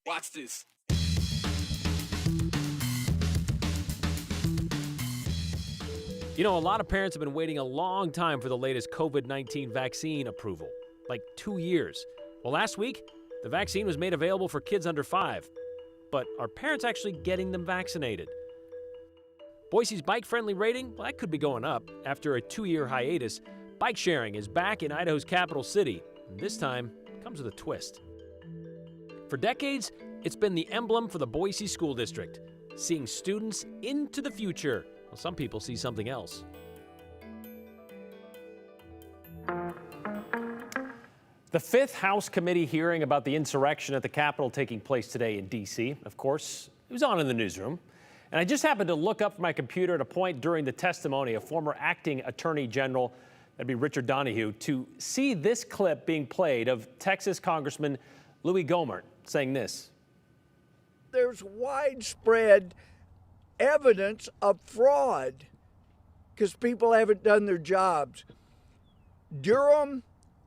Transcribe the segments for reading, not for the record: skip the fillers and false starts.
Watch this. You know, a lot of parents have been waiting a long time for the latest COVID-19 vaccine approval, like 2 years. Well, last week, the vaccine was made available for kids under 5. But are parents actually getting them vaccinated? Boise's bike-friendly rating, well, that could be going up. After a 2-year hiatus, bike sharing is back in Idaho's capital city. And this time, it comes with a twist. For decades, it's been the emblem for the Boise School District, seeing students into the future. Well, some people see something else. The fifth House committee hearing about the insurrection at the Capitol taking place today in D.C. Of course, it was on in the newsroom. And I just happened to look up from my computer at a point during the testimony of former acting Attorney General, that'd be Richard Donahue, to see this clip being played of Texas Congressman Louis Gohmert saying this. There's widespread evidence of fraud because people haven't done their jobs. Durham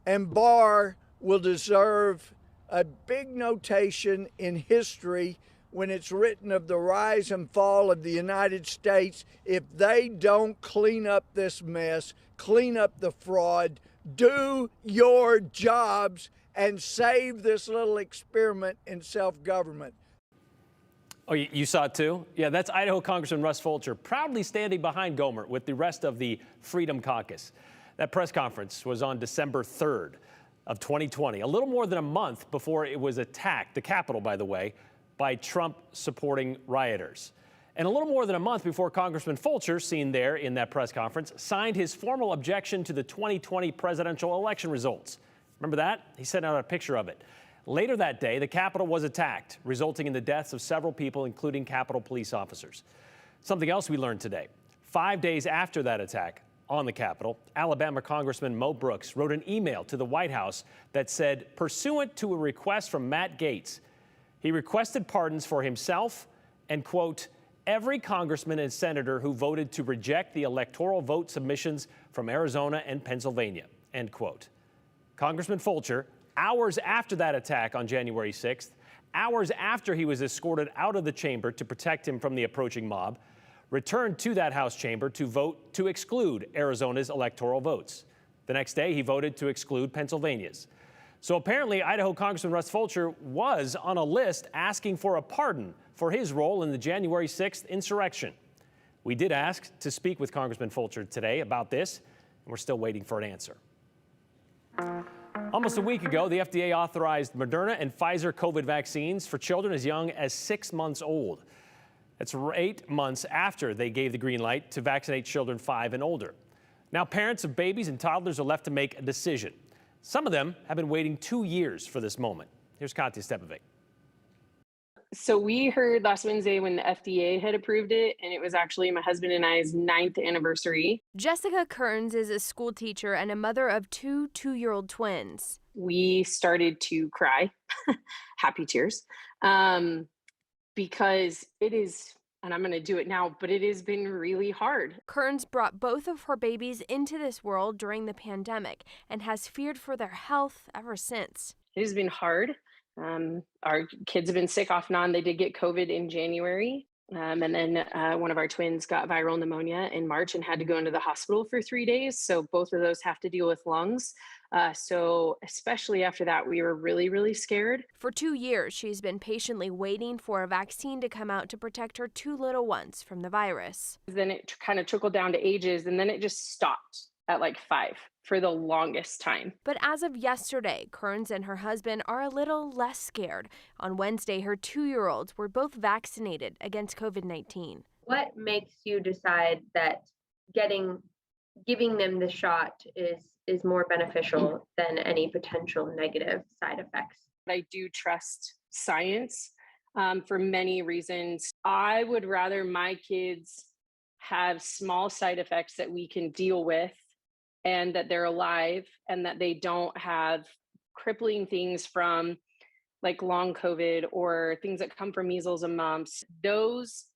and Barr will deserve a big notation in history when it's written of the rise and fall of the United States if they don't clean up this mess, clean up the fraud, do your jobs, and save this little experiment in self-government. Oh, you saw it too? Yeah, that's Idaho Congressman Russ Fulcher proudly standing behind Gohmert with the rest of the Freedom Caucus. That press conference was on December 3rd of 2020, a little more than a month before it was attacked, the Capitol, by the way, by Trump-supporting rioters. And a little more than a month before Congressman Fulcher, seen there in that press conference, signed his formal objection to the 2020 presidential election results. Remember that? He sent out a picture of it. Later that day, the Capitol was attacked, resulting in the deaths of several people, including Capitol police officers. Something else we learned today. 5 days after that attack on the Capitol, Alabama Congressman Mo Brooks wrote an email to the White House that said, pursuant to a request from Matt Gaetz, he requested pardons for himself and, quote, every congressman and senator who voted to reject the electoral vote submissions from Arizona and Pennsylvania, end quote. Congressman Fulcher, hours after that attack on January 6th, hours after he was escorted out of the chamber to protect him from the approaching mob, returned to that House chamber to vote to exclude Arizona's electoral votes. The next day, he voted to exclude Pennsylvania's. So apparently, Idaho Congressman Russ Fulcher was on a list asking for a pardon for his role in the January 6th insurrection. We did ask to speak with Congressman Fulcher today about this, and we're still waiting for an answer. Almost a week ago, the FDA authorized Moderna and Pfizer COVID vaccines for children as young as 6 months old. That's 8 months after they gave the green light to vaccinate children 5 and older. Now, parents of babies and toddlers are left to make a decision. Some of them have been waiting 2 years for this moment. Here's Katya Stepovic. So we heard last Wednesday when the FDA had approved it, and it was actually my husband and I's 9th anniversary. Jessica Kearns is a school teacher and a mother of 2 two-year-old twins. We started to cry, happy tears, because it is, and I'm going to do it now, but it has been really hard. Kearns brought both of her babies into this world during the pandemic and has feared for their health ever since. It has been hard. Our kids have been sick off and on. They did get COVID in January. And then one of our twins got viral pneumonia in March and had to go into the hospital for 3 days. So both of those have to deal with lungs. So especially after that, we were really, really scared. For 2 years, she's been patiently waiting for a vaccine to come out to protect her 2 little ones from the virus. Then it kind of trickled down to ages, and then it just stopped at like 5 for the longest time. But as of yesterday, Kearns and her husband are a little less scared. On Wednesday, her 2-year-olds were both vaccinated against COVID-19. What makes you decide that giving them the shot is more beneficial than any potential negative side effects? I do trust science for many reasons. I would rather my kids have small side effects that we can deal with, and that they're alive, and that they don't have crippling things from like long COVID or things that come from measles and mumps. Those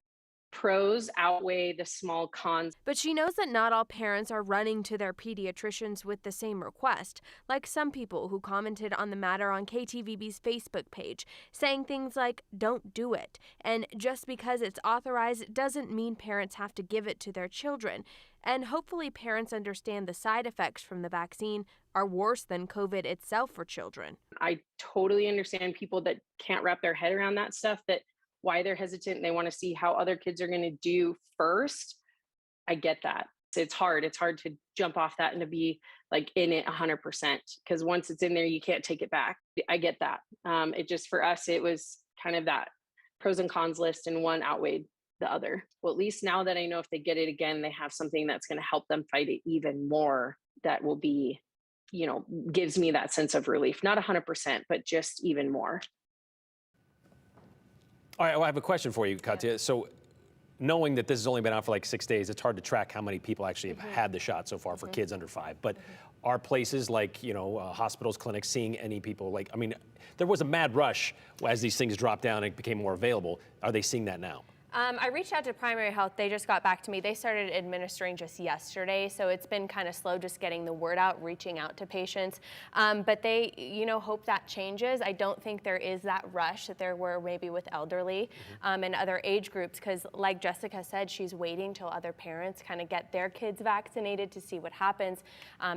pros outweigh the small cons. But she knows that not all parents are running to their pediatricians with the same request, like some people who commented on the matter on KTVB's Facebook page, saying things like, "Don't do it," and just because it's authorized doesn't mean parents have to give it to their children. And hopefully parents understand the side effects from the vaccine are worse than COVID itself for children. I totally understand people that can't wrap their head around that stuff, that why they're hesitant and they want to see how other kids are going to do first. I get that. It's hard. It's hard to jump off that and to be like in it 100%, because once it's in there, you can't take it back. I get that. It just, for us, it was kind of that pros and cons list, and one outweighed the other. Well, at least now that I know if they get it again, they have something that's going to help them fight it even more. That will be, gives me that sense of relief. Not 100%, but just even more. All right, well, I have a question for you, Katya. So knowing that this has only been out for like 6 days, it's hard to track how many people actually have had the shot so far for kids under 5. But are places like, hospitals, clinics, seeing any people there was a mad rush as these things dropped down and became more available. Are they seeing that now? I reached out to Primary Health. They just got back to me. They started administering just yesterday, so it's been kind of slow just getting the word out, reaching out to patients. But they, hope that changes. I don't think there is that rush that there were maybe with elderly and other age groups, because like Jessica said, she's waiting till other parents kind of get their kids vaccinated to see what happens,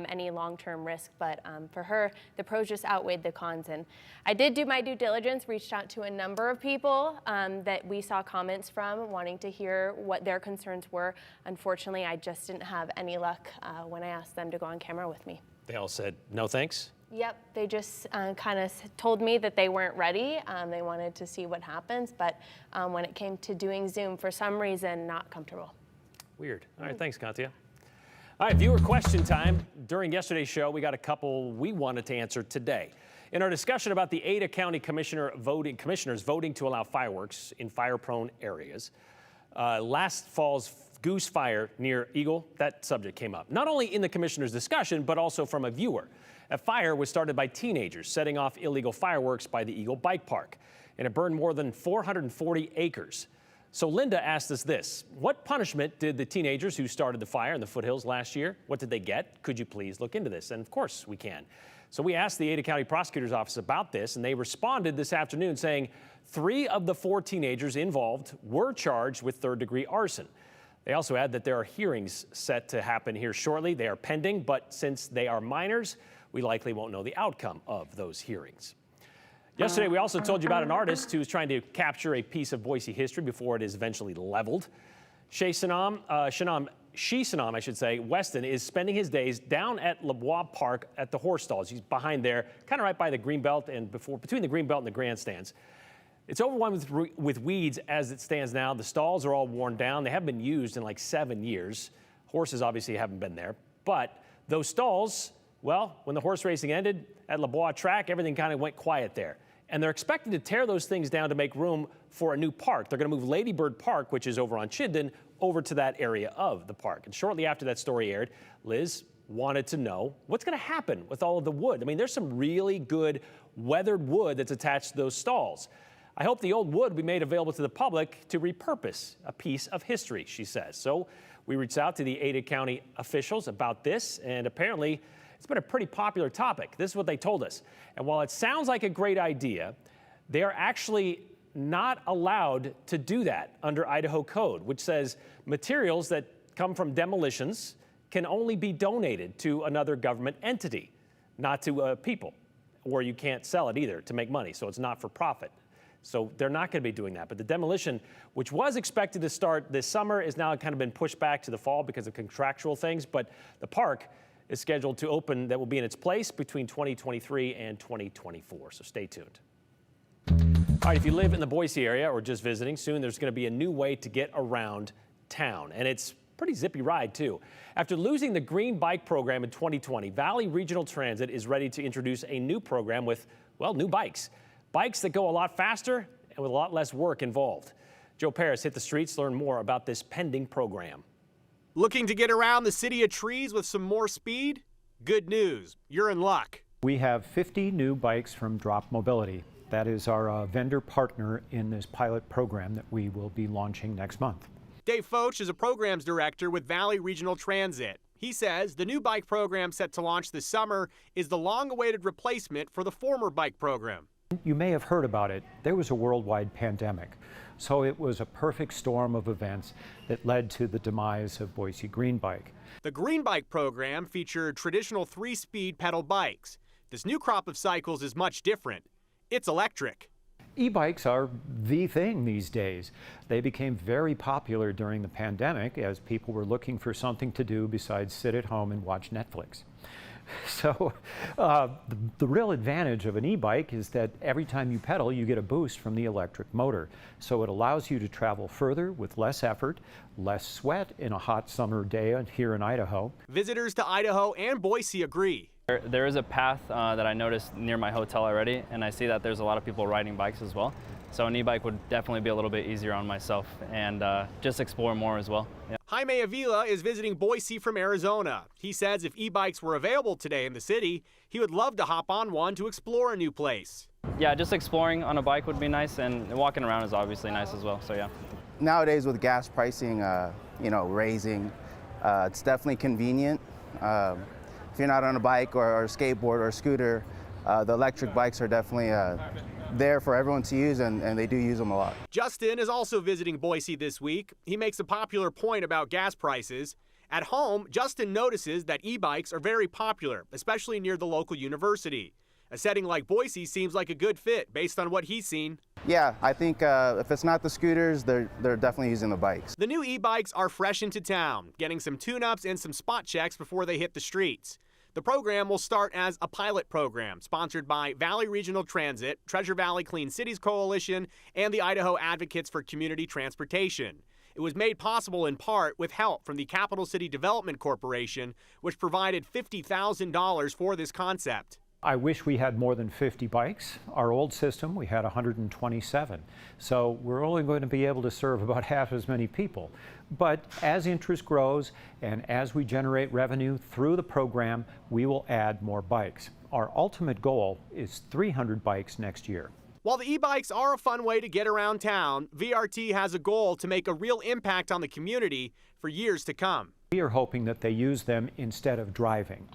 any long-term risk. But for her, the pros just outweighed the cons. And I did do my due diligence, reached out to a number of people that we saw comments from, wanting to hear what their concerns were. Unfortunately, I just didn't have any luck when I asked them to go on camera with me. They all said, no thanks? Yep, they just kind of told me that they weren't ready. They wanted to see what happens, but when it came to doing Zoom, for some reason, not comfortable. Weird. All right, thanks, Katya. All right, viewer question time. During yesterday's show, we got a couple we wanted to answer today. In our discussion about the Ada County commissioners voting to allow fireworks in fire-prone areas, last fall's Goose Fire near Eagle, that subject came up. Not only in the commissioners' discussion, but also from a viewer. A fire was started by teenagers setting off illegal fireworks by the Eagle Bike Park, and it burned more than 440 acres. So Linda asked us this: what punishment did the teenagers who started the fire in the foothills last year, what did they get? Could you please look into this? And of course we can. So we asked the Ada County Prosecutor's Office about this, and they responded this afternoon saying 3 of the 4 teenagers involved were charged with third-degree arson. They also add that there are hearings set to happen here shortly. They are pending, but since they are minors, we likely won't know the outcome of those hearings. Yesterday, we also told you about an artist who's trying to capture a piece of Boise history before it is eventually leveled. Shee-Sanam, Weston is spending his days down at Bois Park at the horse stalls. He's behind there, kind of right by the greenbelt and between the greenbelt and the grandstands. It's overrun with weeds as it stands now. The stalls are all worn down. They haven't been used in like 7 years. Horses obviously haven't been there. But those stalls, well, when the horse racing ended at Le Bois track, everything kind of went quiet there. And they're expecting to tear those things down to make room for a new park. They're going to move Lady Bird Park, which is over on Chinden, over to that area of the park. And shortly after that story aired, Liz wanted to know what's going to happen with all of the wood. I mean, there's some really good weathered wood that's attached to those stalls. I hope the old wood will be made available to the public to repurpose a piece of history, she says. So we reached out to the Ada County officials about this, and apparently it's been a pretty popular topic. This is what they told us. And while it sounds like a great idea, they are actually not allowed to do that under Idaho code, which says materials that come from demolitions can only be donated to another government entity, not to people, or you can't sell it either to make money, so it's not for profit. So they're not going to be doing that. But the demolition, which was expected to start this summer, is now kind of been pushed back to the fall because of contractual things. But the park is scheduled to open, that will be in its place between 2023 and 2024. So stay tuned. All right, if you live in the Boise area or just visiting, soon there's going to be a new way to get around town. And it's a pretty zippy ride, too. After losing the Green Bike program in 2020, Valley Regional Transit is ready to introduce a new program with, well, new bikes. Bikes that go a lot faster and with a lot less work involved. Joe Paris hit the streets to learn more about this pending program. Looking to get around the city of trees with some more speed? Good news, you're in luck. We have 50 new bikes from Drop Mobility. That is our vendor partner in this pilot program that we will be launching next month. Dave Foch is a programs director with Valley Regional Transit. He says the new bike program set to launch this summer is the long-awaited replacement for the former bike program. You may have heard about it. There was a worldwide pandemic, so it was a perfect storm of events that led to the demise of Boise Green Bike. The Green Bike program featured traditional 3-speed pedal bikes. This new crop of cycles is much different. It's electric. E-bikes are the thing these days. They became very popular during the pandemic as people were looking for something to do besides sit at home and watch Netflix. So the real advantage of an e-bike is that every time you pedal, you get a boost from the electric motor. So it allows you to travel further with less effort, less sweat in a hot summer day here in Idaho. Visitors to Idaho and Boise agree. There is a path that I noticed near my hotel already, and I see that there's a lot of people riding bikes as well. So an e-bike would definitely be a little bit easier on myself and just explore more as well. Yeah. Jaime Avila is visiting Boise from Arizona. He says if e-bikes were available today in the city, he would love to hop on one to explore a new place. Yeah, just exploring on a bike would be nice, and walking around is obviously nice as well, so yeah. Nowadays with gas pricing, raising, it's definitely convenient. If you're not on a bike or a skateboard or a scooter, the electric bikes are definitely there for everyone to use, and they do use them a lot. Justin is also visiting Boise this week. He makes a popular point about gas prices. At home, Justin notices that e-bikes are very popular, especially near the local university. A setting like Boise seems like a good fit based on what he's seen. Yeah, I think if it's not the scooters, they're definitely using the bikes. The new e-bikes are fresh into town, getting some tune-ups and some spot checks before they hit the streets. The program will start as a pilot program sponsored by Valley Regional Transit, Treasure Valley Clean Cities Coalition, and the Idaho Advocates for Community Transportation. It was made possible in part with help from the Capital City Development Corporation, which provided $50,000 for this concept. I wish we had more than 50 bikes. Our old system, we had 127. So we're only going to be able to serve about half as many people. But as interest grows and as we generate revenue through the program, we will add more bikes. Our ultimate goal is 300 bikes next year. While the e-bikes are a fun way to get around town, VRT has a goal to make a real impact on the community for years to come. We are hoping that they use them instead of driving.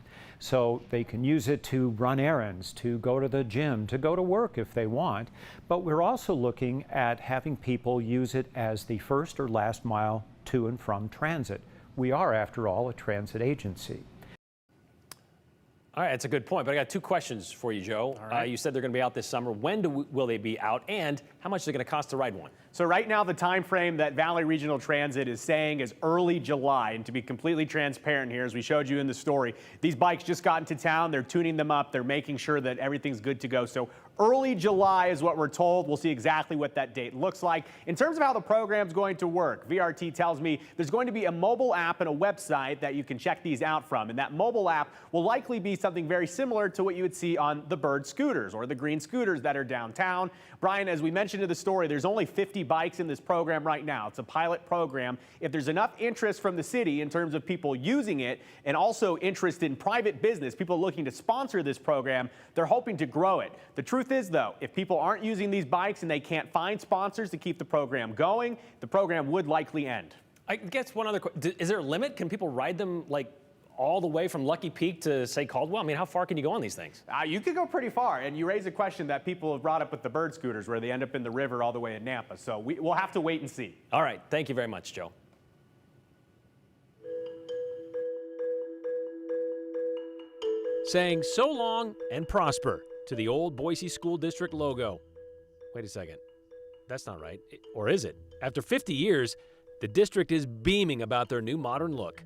So they can use it to run errands, to go to the gym, to go to work if they want. But we're also looking at having people use it as the first or last mile to and from transit. We are, after all, a transit agency. All right, that's a good point, but I got two questions for you, Joe. You said they're going to be out this summer. When will they be out, and how much is it going to cost to ride one? So right now, the time frame that Valley Regional Transit is saying is early July. And to be completely transparent here, as we showed you in the story, these bikes just got into town. They're tuning them up. They're making sure that everything's good to go. So early July is what we're told. We'll see exactly what that date looks like. In terms of how the program's going to work, VRT tells me there's going to be a mobile app and a website that you can check these out from. And that mobile app will likely be something very similar to what you would see on the Bird scooters or the green scooters that are downtown. Brian, as we mentioned in the story, there's only 50 bikes in this program right now. It's a pilot program. If there's enough interest from the city in terms of people using it and also interest in private business, people looking to sponsor this program, they're hoping to grow it. The truth is, though, if people aren't using these bikes and they can't find sponsors to keep the program going, the program would likely end. I guess one other question. Is there a limit? Can people ride them like all the way from Lucky Peak to, say, Caldwell? I mean, how far can you go on these things? You could go pretty far, and you raise a question that people have brought up with the Bird scooters where they end up in the river all the way in Nampa. So we'll have to wait and see. All right. Thank you very much, Joe. Saying so long and prosper to the old Boise School District logo. Wait a second. That's not right. Or is it? After 50 years, the district is beaming about their new modern look.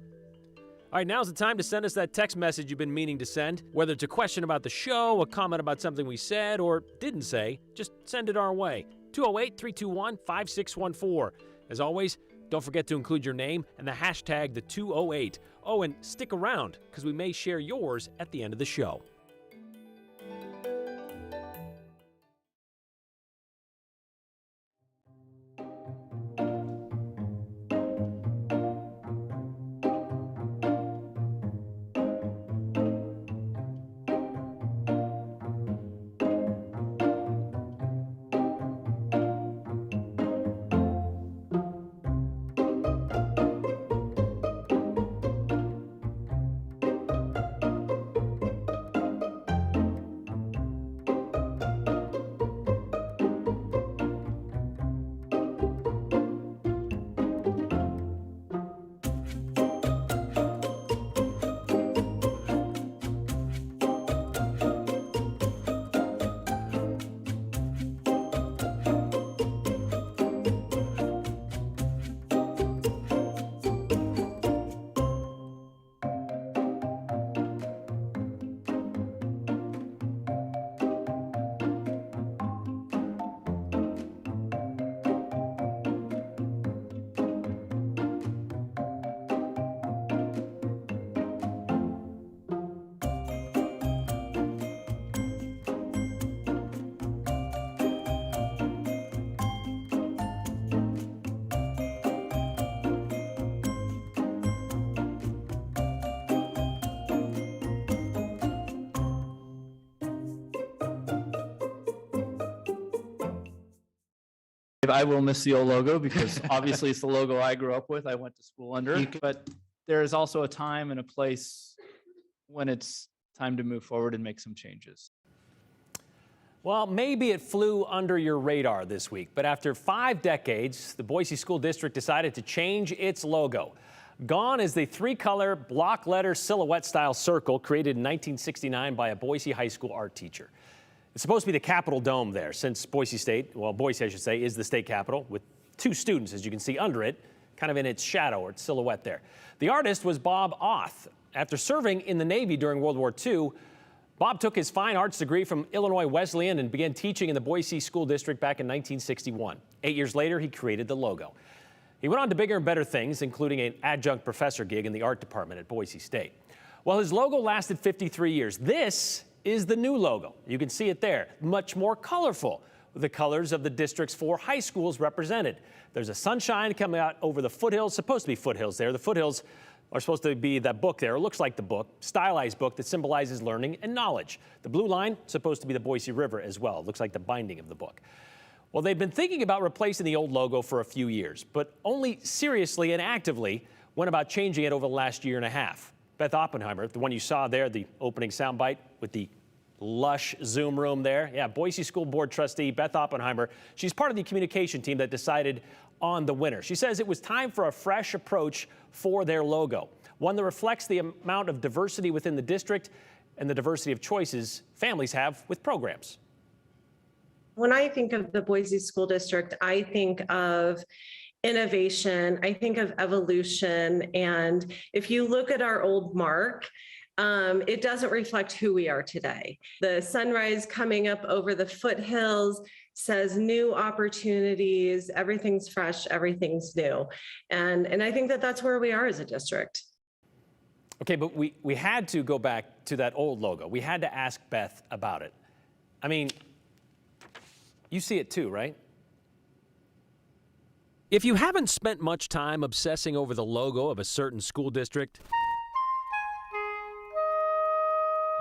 All right, now's the time to send us that text message you've been meaning to send. Whether it's a question about the show, a comment about something we said or didn't say, just send it our way. 208-321-5614. As always, don't forget to include your name and the hashtag #the208. Oh, and stick around, because we may share yours at the end of the show. I will miss the old logo because obviously it's the logo I grew up with. I went to school under, but there is also a time and a place when it's time to move forward and make some changes. Well, maybe it flew under your radar this week, but after 5 decades, the Boise School District decided to change its logo. Gone is the 3-color block letter silhouette style circle created in 1969 by a Boise high school art teacher. It's supposed to be the Capitol Dome there, since Boise I should say, is the state capitol, with 2 students, as you can see under it, kind of in its shadow or its silhouette there. The artist was Bob Oth. After serving in the Navy during World War II, Bob took his fine arts degree from Illinois Wesleyan and began teaching in the Boise School District back in 1961. 8 years later, he created the logo. He went on to bigger and better things, including an adjunct professor gig in the art department at Boise State. Well, his logo lasted 53 years. This is the new logo. You can see it there, much more colorful, with the colors of the district's 4 high schools represented. There's a sunshine coming out over the foothills, supposed to be foothills there. The foothills are supposed to be that book there. It looks like the book, stylized book that symbolizes learning and knowledge. The blue line, supposed to be the Boise River as well. It looks like the binding of the book. Well, they've been thinking about replacing the old logo for a few years, but only seriously and actively went about changing it over the last year and a half. Beth Oppenheimer, the one you saw there, the opening soundbite with the lush Zoom room there. Yeah, Boise School Board trustee Beth Oppenheimer. She's part of the communication team that decided on the winner. She says it was time for a fresh approach for their logo, one that reflects the amount of diversity within the district and the diversity of choices families have with programs. When I think of the Boise School District, I think of innovation, I think of evolution. And if you look at our old mark, it doesn't reflect who we are today. The sunrise coming up over the foothills says new opportunities, everything's fresh, everything's new. And I think that that's where we are as a district. Okay, but we had to go back to that old logo. We had to ask Beth about it. I mean, you see it too, right? If you haven't spent much time obsessing over the logo of a certain school district,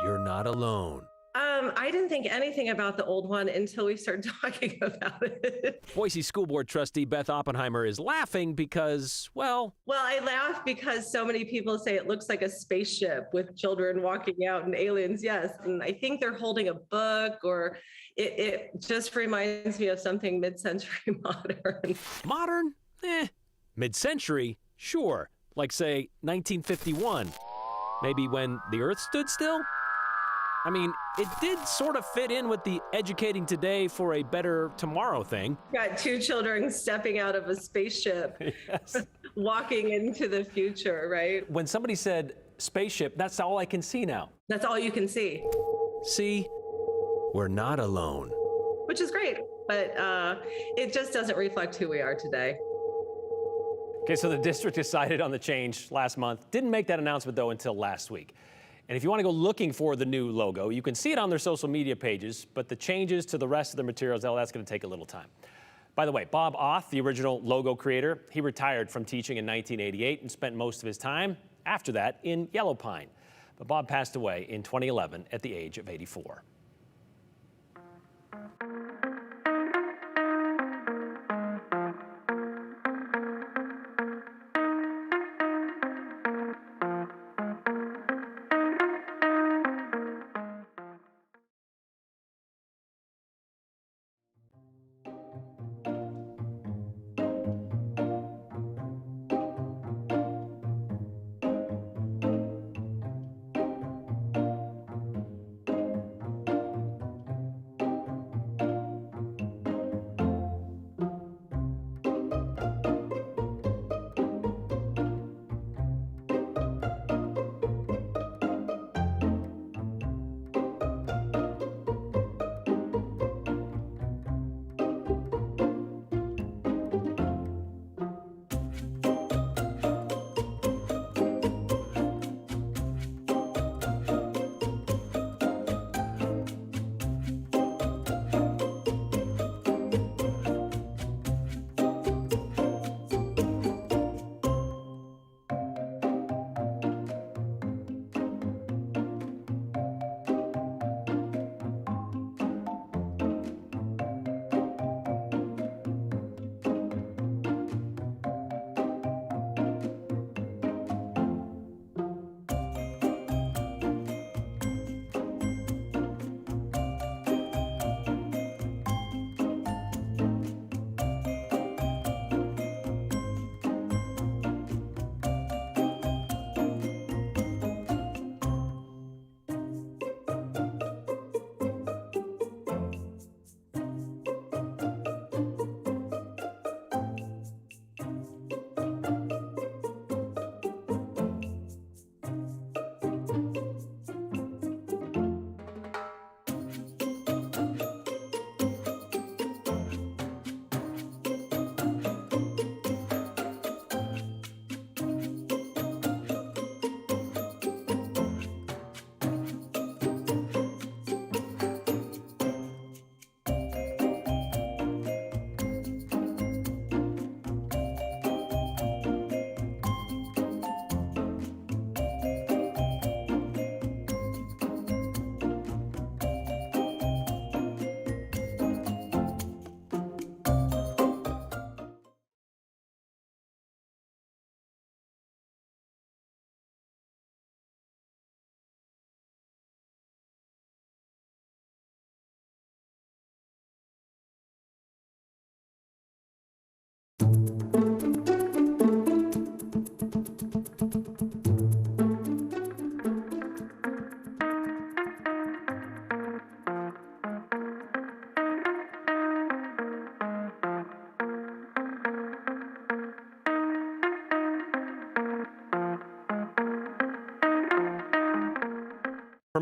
you're not alone. I didn't think anything about the old one until we started talking about it. Boise School Board trustee Beth Oppenheimer is laughing because, well, I laugh because so many people say it looks like a spaceship with children walking out and aliens. Yes. And I think they're holding a book, or it just reminds me of something mid-century modern. Modern? Mid-century? Sure. Like, say, 1951. Maybe when the Earth stood still? I mean, it did sort of fit in with the educating today for a better tomorrow thing. Got 2 children stepping out of a spaceship, yes. Walking into the future, right? When somebody said spaceship, that's all I can see now. That's all you can see. See, we're not alone. Which is great, but it just doesn't reflect who we are today. Okay, so the district decided on the change last month. Didn't make that announcement, though, until last week. And if you want to go looking for the new logo, you can see it on their social media pages, but the changes to the rest of the materials, that's going to take a little time. By the way, Bob Oth, the original logo creator, he retired from teaching in 1988 and spent most of his time after that in Yellow Pine. But Bob passed away in 2011 at the age of 84.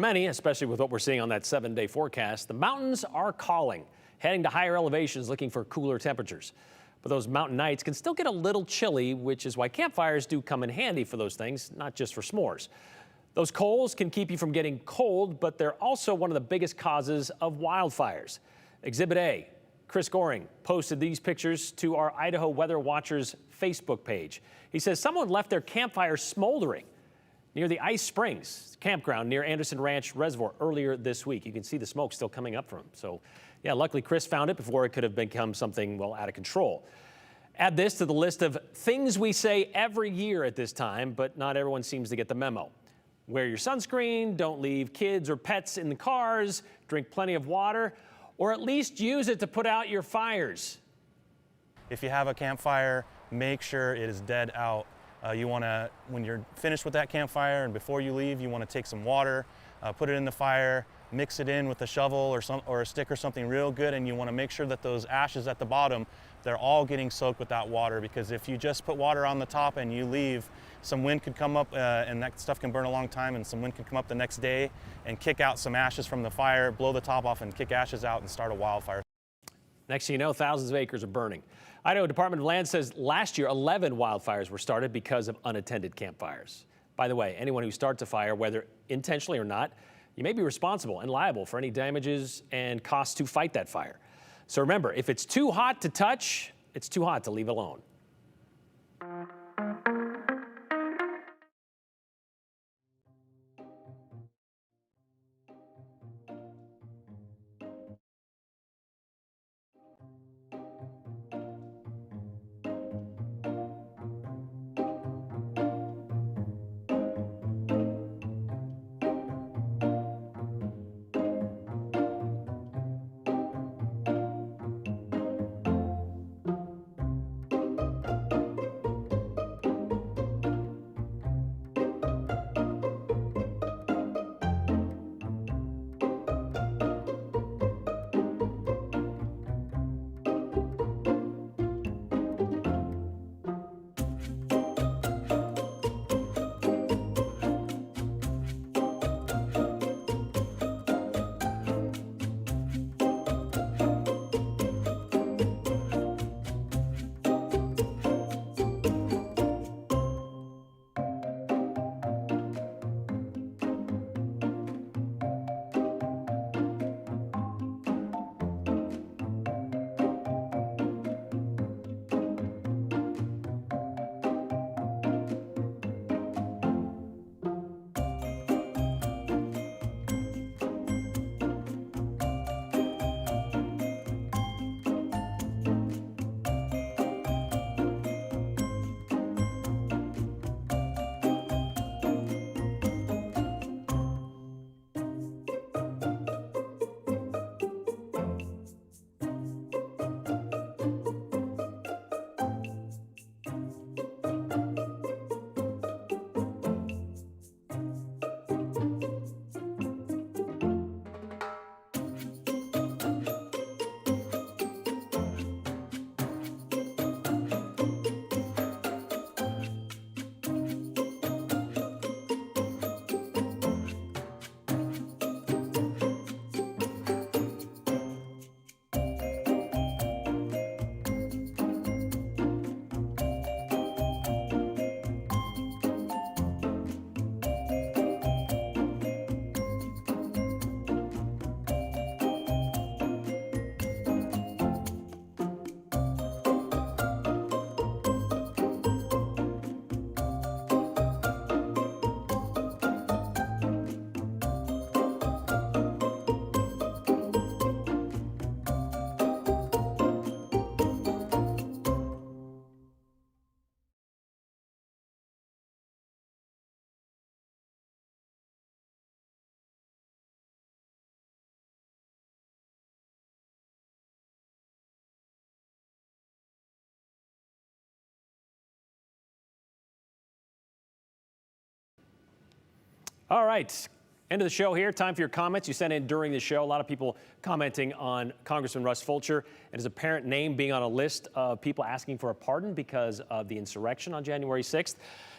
many, especially with what we're seeing on that 7-day forecast, the mountains are calling, heading to higher elevations looking for cooler temperatures. But those mountain nights can still get a little chilly, which is why campfires do come in handy for those things, not just for s'mores. Those coals can keep you from getting cold, but they're also one of the biggest causes of wildfires. Exhibit A, Chris Goring posted these pictures to our Idaho Weather Watchers Facebook page. He says someone left their campfire smoldering near the Ice Springs campground near Anderson Ranch Reservoir earlier this week. You can see the smoke still coming up from him. So, yeah, luckily Chris found it before it could have become something, well, out of control. Add this to the list of things we say every year at this time, but not everyone seems to get the memo. Wear your sunscreen, don't leave kids or pets in the cars, drink plenty of water, or at least use it to put out your fires. If you have a campfire, make sure it is dead out. You want to, when you're finished with that campfire and before you leave, you want to take some water, put it in the fire, mix it in with a shovel or a stick or something real good, and you want to make sure that those ashes at the bottom, they're all getting soaked with that water, because if you just put water on the top and you leave, some wind could come up and that stuff can burn a long time, and some wind could come up the next day and kick out some ashes from the fire, blow the top off and kick ashes out and start a wildfire. Next thing you know, thousands of acres are burning. Idaho Department of Land says last year 11 wildfires were started because of unattended campfires. By the way, anyone who starts a fire, whether intentionally or not, you may be responsible and liable for any damages and costs to fight that fire. So remember, if it's too hot to touch, it's too hot to leave alone. All right, End of the show here. Time for your comments you sent in during the show. A lot of people commenting on Congressman Russ Fulcher and his apparent name being on a list of people asking for a pardon because of the insurrection on January 6th.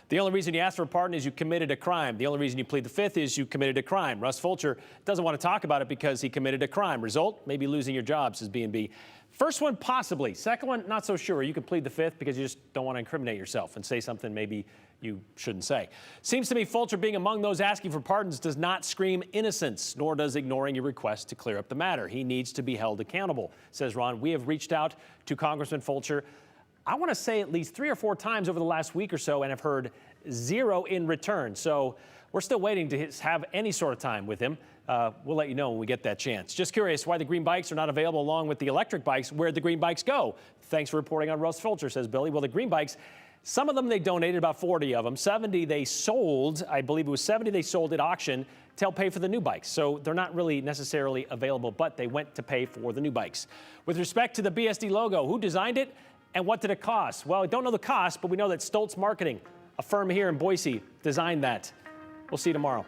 The only reason you ask for a pardon is you committed a crime. The only reason you plead the fifth is you committed a crime. Russ Fulcher doesn't want to talk about it because he committed a crime. Result, maybe losing your job, says B&B. First one, possibly. Second one, not so sure. You can plead the fifth because you just don't want to incriminate yourself and say something maybe you shouldn't say. Seems to me Fulcher being among those asking for pardons does not scream innocence, nor does ignoring your request to clear up the matter. He needs to be held accountable, says Ron. We have reached out to Congressman Fulcher, I want to say at least 3 or 4 times over the last week or so, and have heard zero in return. So we're still waiting to have any sort of time with him. We'll let you know when we get that chance. Just curious why the green bikes are not available along with the electric bikes. Where'd the green bikes go? Thanks for reporting on Russ Fulcher, says Billy. Well, the green bikes, some of them they donated, about 40 of them. 70 they sold, I believe it was 70 they sold at auction to help pay for the new bikes. So they're not really necessarily available, but they went to pay for the new bikes. With respect to the BSD logo, who designed it and what did it cost? Well, I don't know the cost, but we know that Stoltz Marketing, a firm here in Boise, designed that. We'll see you tomorrow.